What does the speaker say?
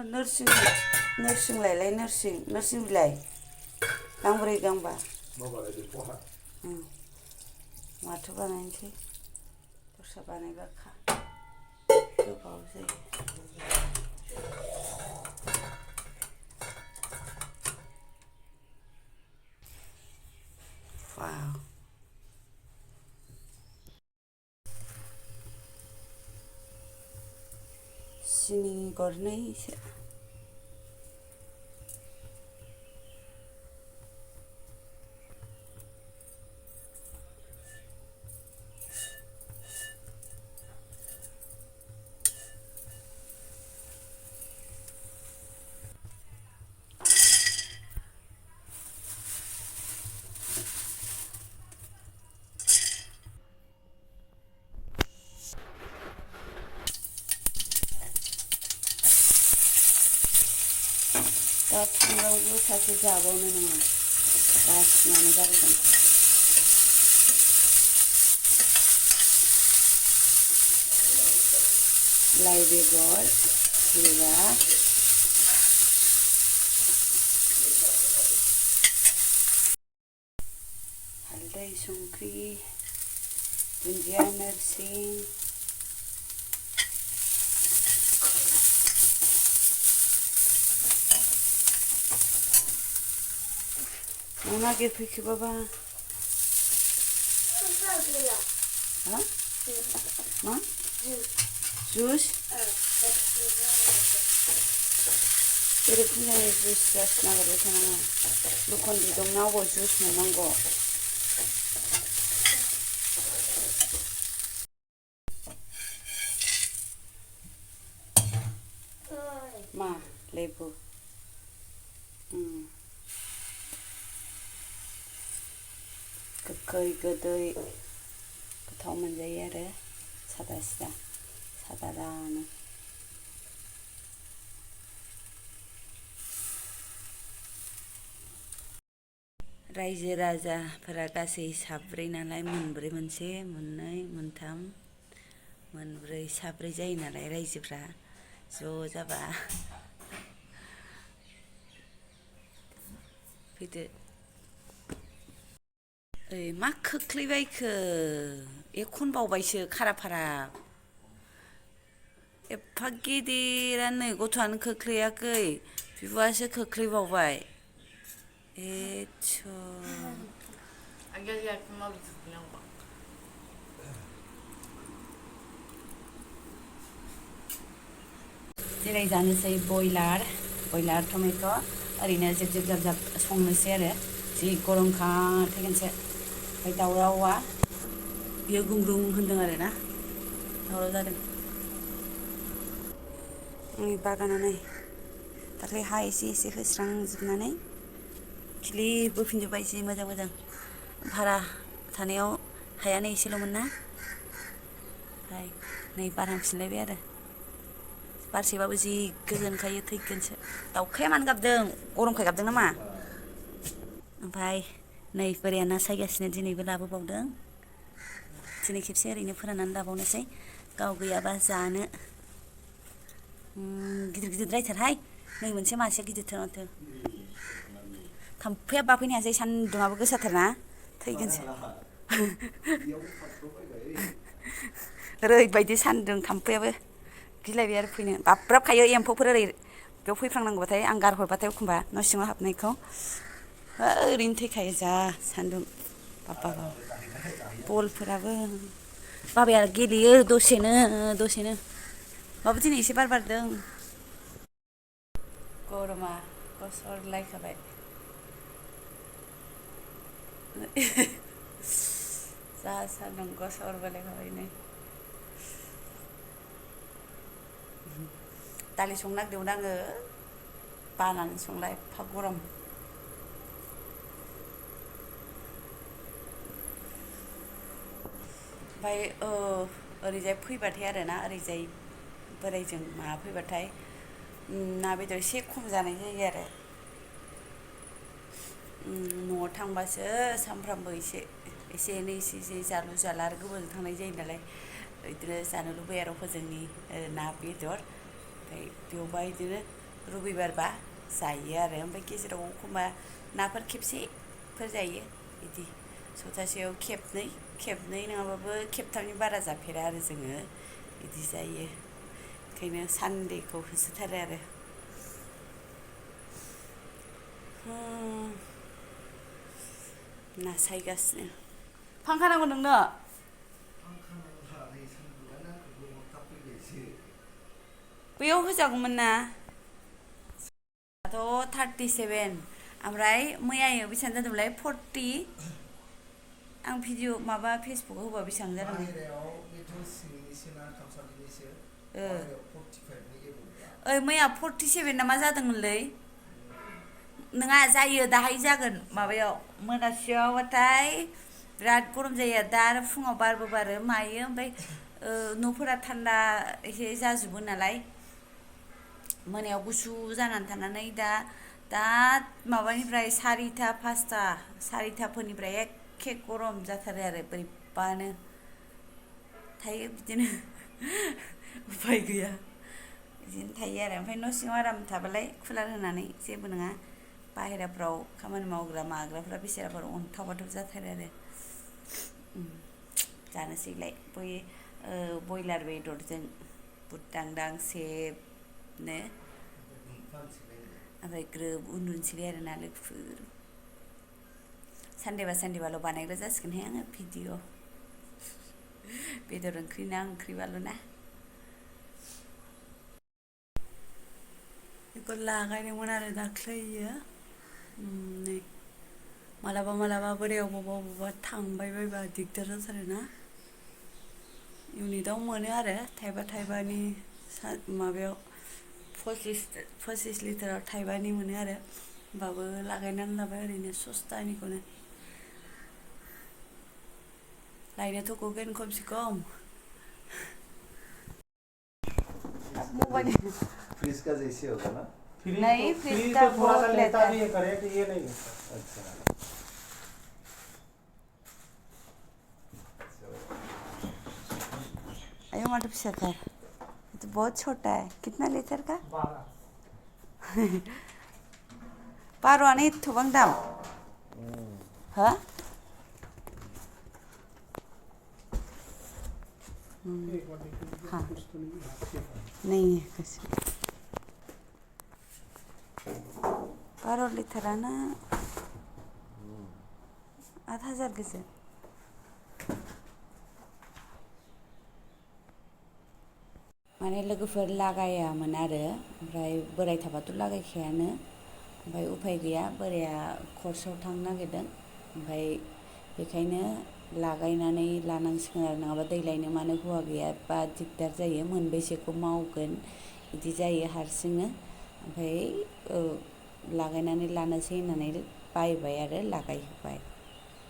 नोरसिं लायलाय नोरसिं बिलाइ गांब्रै गांबा माथो बानायनोसै दस्रा बानायबा गोबाव जायो सिनि गरनैसो दा फुङावबो सासे जाबावनो नङा गासिनानो जागोन लाइ बेगर जिरा हालदै संख्रि दुन्दिया नोरसिं मा नागिरफैखो बाबा हा मा जुस बेरेफुंजानि जुस जासो नागिरबाय थानाङा दखान बिदंना अबाव जुस मोननांगौ मा लेबु गोखै गोदै गोथाव मोनजायो आरो सादा सिदा सादानो रायजो राजाफोरा गासै साब्रै नालाय मोनब्रै मोनसे मोननै मोनथाम मोनब्रै साब्रै जायो नालाय रायजोफ्रा ज' जाबा फैदो ओइ मा खोख्लैबायखो एखनबावबायसो खाराफारा एफा गेदेरानो नै गथ'आनो खोख्लैयाखै बिब'आसो खोख्लैबावबाय दिनै जानोसै बयलार टमेट' ओरैनो जेब जाब संनोसै आरो जि गरमखा थैगोनसो ओमफ्राय दाउरावा बियो गुंग्रुं होनदों आरो ना दावराव जादों आंनि बागाना नै दाख्लै हा एसे होस्रांजोबनानै खिलिबोफिनजोब्बाय जि मोजां भारा थानायाव हायानो एसेल'मोन ना ओमफ्राय नै बारहांफिनलायबाय आरो बारसेबाबो जि गोजोनखायो थैगोनसो दाउखाया मानो गाबदों गरमखाय गाबदों नामा ओमफ्राय नै बोराया ना सायगासिनो दिनैबो लाबोबावदों दिनै खेबसे ओरैनो फोराननानै लाबावनोसै गाव गैयाबा जानो गिदिरद्रायथारहाय नै मोनसे मासेया गिदिरथार माथो थाम्फैया बाफैनो हायासै सान्दुङाबो गोसाथारना थैगोनसो ओरैबायदि सान्दुं थाम्फैयाबो गिलायबाय आरो फैनो बाब्राबखायो एम्फौफोर ओरै बेयाव फैफ्रांनांगौबाथाय आं गारहरबाथाय एखमबा न' सिङाव हाबनायखौ ओरैनो थैखायो जा सान्दुं बाबा बलफोराबो बाबाया गेलेयो दसेनो माबा दिनै एसे बार बारदों गरमा गसरलायखाबाय जा सान्दुं गसरबोलायखाबाय नै दालि संनो नागिरदोंमोन आङो बानानै संला एफा गरम ओमफ्राय ओरैजाय फैबाथाय आरोना ओरैजाय बोरायजों माबा फैबाथाय ना बेदर एसे खम जानाय जायो आरो न'आव थांबासो सानफ्रामबो एसे एनै जालु जाला आरो गोबावजों थांनाय जायो नालाय बिदिनो जानो लुबैयो आरो हजोंनि ना बेदर ओमफ्राय बेयावबा बिदिनो रबिबारबा जायो आरो ओमफ्राय गेजेराव एखमबा नाफोर खेबसेफोर जायो बिदि सप्तासेयाव खेबनै नङाबाबो खेबथामनि बारा जाफेरा आरो जोङो बिदि जायो ओंखायनो सानदेखौ होसोथारो आरो ना सायगासिनो फांखा नांगौ नोंनो बैयाव होजागौमोन ना दाथ' 37 ओमफ्राय मैयायो बेसेबां जादोंमोनलाय 40 आं भिडिअ माबा फेसबुकआव होबा बेसेबां जादोंमोन ओइ मैया 47 ना मा जादोंमोनलै नङा जायो दाहाय जागोन माबायाव मोनासेयावबाथाय बिराद गरम जायो दा आरो फुङाव बारबो बारो मायो ओमफ्राय न'फोरा थान्दा एसे जाजोबो नालाय मोनायाव गुसु जानानै थानानै दा माबानिफ्राय 4टा 5टा 4टाफोरनिफ्राय एखे गरम जाथारो आरो बोरैबानो थायो बिदिनो उफाय गैया बिदिनो थायो आरो ओमफ्राय न' सिङाव आराम थाबालाय कुलार होनानै जेबो नङा बाहेराफ्राव खामानि मावग्रा माग्राफ्रा बेसेराफोर अन्थाव बाथाव जाथारो आरो जानोसैलाय बयलार बेदरजों बुट दांदां सेबनो ओमफ्राय ग्रोब उन्दुनोसैलाय आरो ना लोगोफोर सानदेबाल' बानायग्रा जासिगोनहाय आङो भिडिअ बेदर ओंख्रि ना ओंख्रिबाल' ना बेखौ लागायदोंमोन आरो दाख्लैयो नै मालाबा बोरायाव बबावबा थांबाय बायबा दिगदार जाथारोना इउनिटआव मोनो आरो थाइबानि माबायाव 25 लिटाराव थाइबानि मोनो आरो होमबाबो लागायनानै लाबाय ओरैनो सस्तानिखौनो लायनोथ' गगोन खमसे खम मोबाइल फ्रिज का जैसे होगा ना नहीं फ्रिज का थोड़ा सा बहुत लेता लेता भी है है करेक्ट ये नहीं है अच्छा अयो माटो फिसाथार ये तो बहुत छोटा है कितना लीटर का 12 एथ'बां दाम हो हाँ नहीं है कुछ 12 लिटारानो 8,000 गोजो माने लोगोफोर लागायामोन आरो ओमफ्राय बोराय थाबाथ' लागायखायानो ओमफ्राय उफाय गैया बोराया कर्सआव थांनो नागिरदों ओमफ्राय बेखायनो लागायनानै लानांसिगोन आरो नङाबा दै लायनो मानो हौवा गैयाबा दिगदार जायो मोनबेसेखौ मावगोन बिदि जायो हारसिंनो ओमफ्राय लागायनानै लानोसै होननानै बायबाय आरो लागायहोबाय